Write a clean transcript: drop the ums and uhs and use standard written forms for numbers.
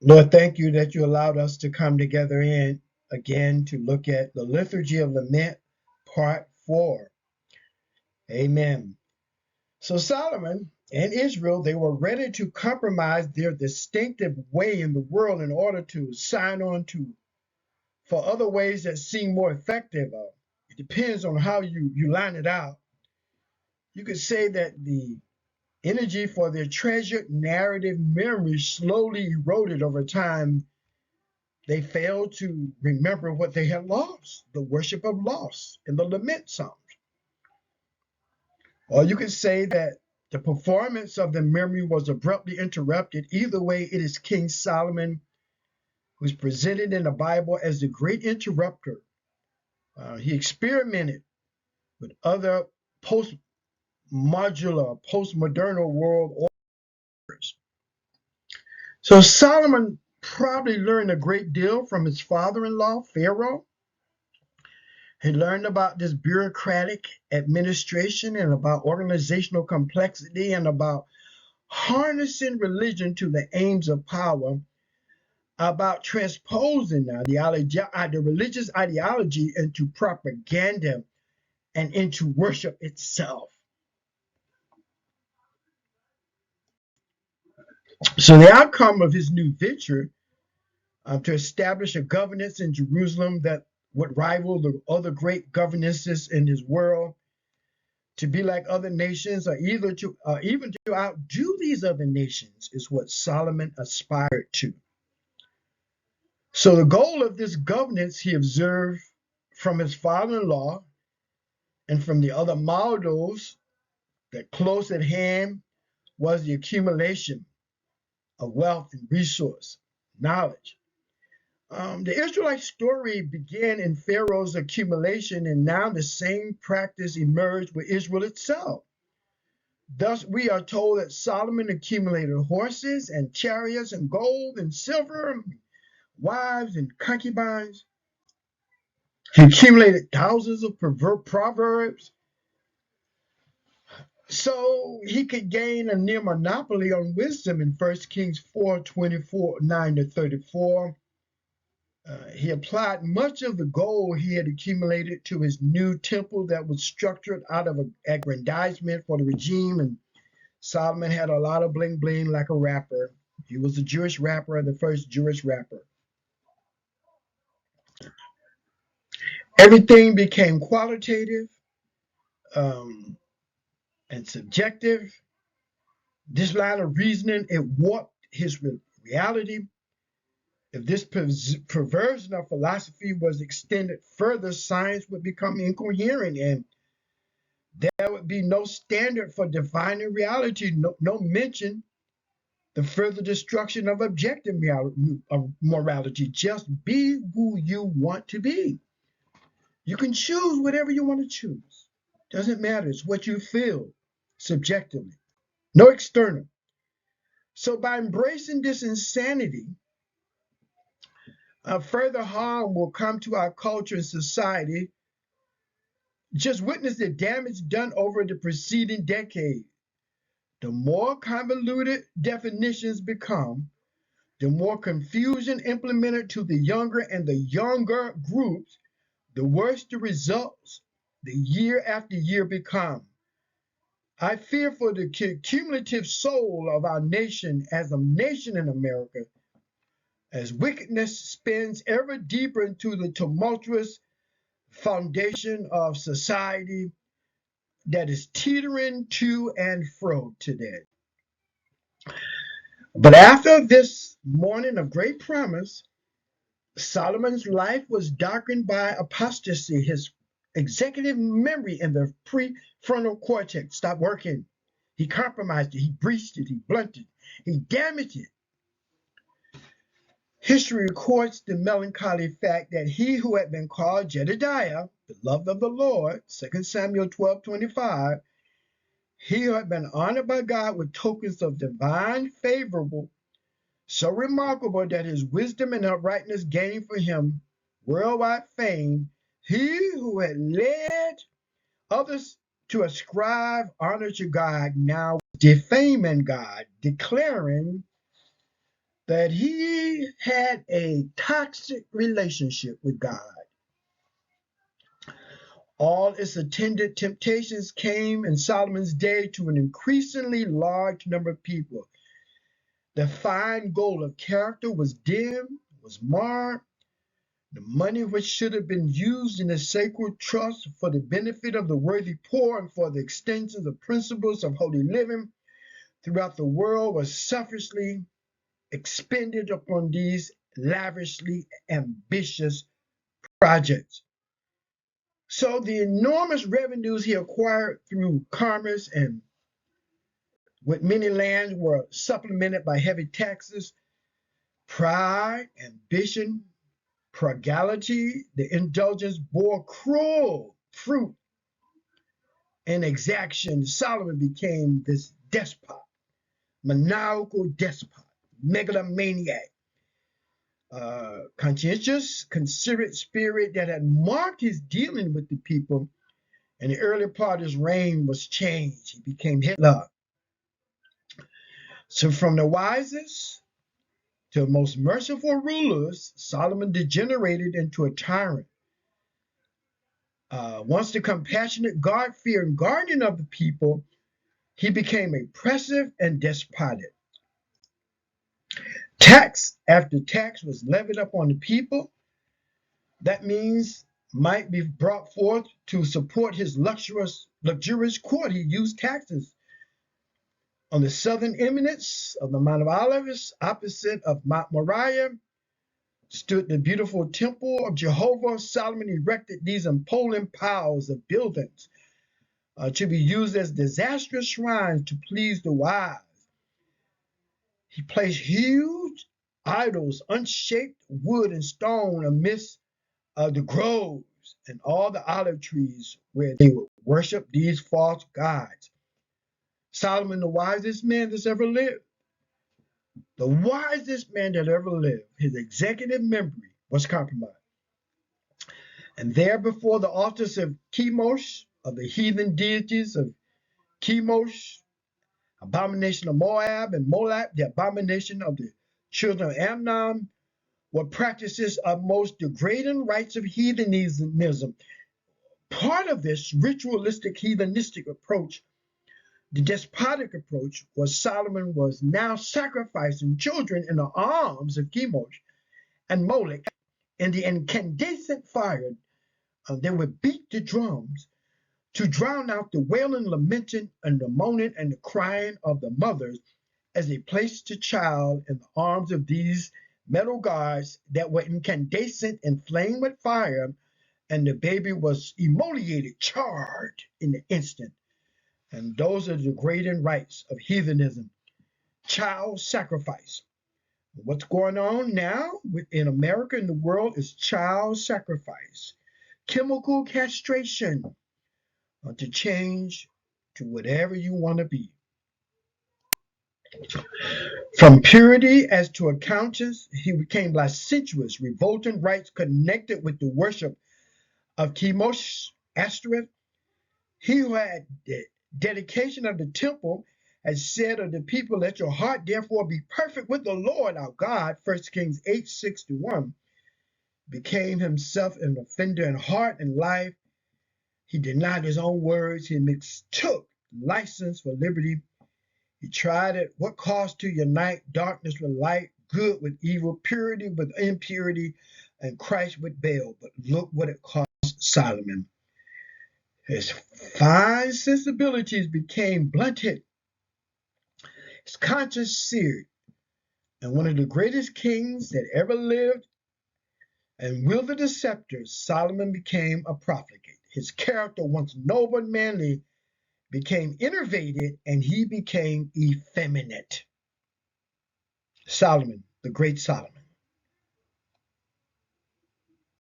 Lord, thank you that you allowed us to come together in again to look at the Liturgy of Lament, Part 4. Amen. So Solomon and Israel, they were ready to compromise their distinctive way in the world in order to sign on to for other ways that seem more effective. It depends on how you line it out. You could say that the energy for their treasured narrative memory slowly eroded over time. They failed to remember what they had lost, the worship of loss in the lament psalms. Or you could say that the performance of the memory was abruptly interrupted. Either way, it is King Solomon who's presented in the Bible as the great interrupter. He experimented with other post-modular, post-modernal world orders. So Solomon probably learned a great deal from his father-in-law, Pharaoh. He learned about this bureaucratic administration and about organizational complexity and about harnessing religion to the aims of power, about transposing the religious ideology into propaganda and into worship itself. So the outcome of his new venture to establish a governance in Jerusalem that would rival the other great governances in his world, to be like other nations, or even to outdo these other nations, is what Solomon aspired to. So the goal of this governance, he observed from his father-in-law and from the other models that close at hand, was the accumulation of wealth and resource, knowledge. The Israelite story began in Pharaoh's accumulation, and now the same practice emerged with Israel itself. Thus, we are told that Solomon accumulated horses and chariots and gold and silver, wives and concubines. He accumulated thousands of proverbs so he could gain a near monopoly on wisdom in 1 Kings 4:24, 9 to 34. He applied much of the gold he had accumulated to his new temple that was structured out of aggrandizement for the regime. And Solomon had a lot of bling bling like a rapper. He was a Jewish rapper, the first Jewish rapper. Everything became qualitative um, and subjective. This line of reasoning, it warped his reality. If this perversion of philosophy was extended further, science would become incoherent and there would be no standard for defining reality, no mention the further destruction of objective morality. Just be who you want to be. You can choose whatever you want to choose. Doesn't matter. It's what you feel subjectively, no external. So by embracing this insanity, further harm will come to our culture and society. Just witness the damage done over the preceding decade. The more convoluted definitions become, the more confusion implemented to the younger and the younger groups, the worse the results the year after year become. I fear for the cumulative soul of our nation as a nation in America, as wickedness spins ever deeper into the tumultuous foundation of society that is teetering to and fro today. But after this morning of great promise, Solomon's life was darkened by apostasy. His executive memory in the prefrontal cortex stopped working. He compromised it, he breached it, he blunted, he damaged it. History records the melancholy fact that he who had been called Jedediah, beloved of the Lord, 2 Samuel 12:25, he who had been honored by God with tokens of divine favorable, so remarkable that his wisdom and uprightness gained for him worldwide fame, he who had led others to ascribe honor to God now defaming God, declaring that he had a toxic relationship with God. All its attendant temptations came in Solomon's day to an increasingly large number of people. The fine gold of character was dim, was marred. The money which should have been used in the sacred trust for the benefit of the worthy poor and for the extension of principles of holy living throughout the world was selfishly expended upon these lavishly ambitious projects. So the enormous revenues he acquired through commerce and with many lands were supplemented by heavy taxes, pride, ambition, prodigality. The indulgence bore cruel fruit and exaction. Solomon became this despot, maniacal despot, megalomaniac, conscientious, considerate spirit that had marked his dealing with the people. And the early part of his reign was changed. He became Hitler. So from the wisest to the most merciful rulers, Solomon degenerated into a tyrant. Once the compassionate, God-fearing guardian of the people, he became oppressive and despotic. Tax after tax was levied upon the people. That means might be brought forth to support his luxurious court. He used taxes. On the southern eminence of the Mount of Olives, opposite of Mount Moriah, stood the beautiful temple of Jehovah. Solomon erected these imposing piles of buildings to be used as disastrous shrines to please the wise. He placed huge idols, unshaped wood and stone, amidst the groves and all the olive trees where they would worship these false gods. Solomon, the wisest man that's ever lived, the wisest man that ever lived, his executive memory was compromised. And there before the altars of Chemosh, of the heathen deities of Chemosh, abomination of Moab, and Molech, the abomination of the children of Ammon, were practices of most degrading rites of heathenism. Part of this ritualistic heathenistic approach, the despotic approach, was Solomon was now sacrificing children in the arms of Chemosh and Molech in the incandescent fire. They would beat the drums to drown out the wailing, lamenting, and the moaning and the crying of the mothers as they placed the child in the arms of these metal gods that were incandescent and flamed with fire, and the baby was immolated, charred in the instant. And those are the degrading rites of heathenism, child sacrifice. What's going on now in America and the world is child sacrifice, chemical castration to change to whatever you want to be. From purity as to a countess, he became licentious, revolting rites connected with the worship of Chemosh, Ashtoreth. He who had the dedication of the temple had said of the people, let your heart therefore be perfect with the Lord our God, 1 Kings 8:61, became himself an offender in heart and life. He denied his own words. He mistook license for liberty. He tried at what cost to unite darkness with light, good with evil, purity with impurity, and Christ with Baal. But look what it cost Solomon. His fine sensibilities became blunted, his conscience seared, and one of the greatest kings that ever lived and wielded a scepter, Solomon became a profligate. His character, once noble and manly, became enervated, and he became effeminate. Solomon, the great Solomon.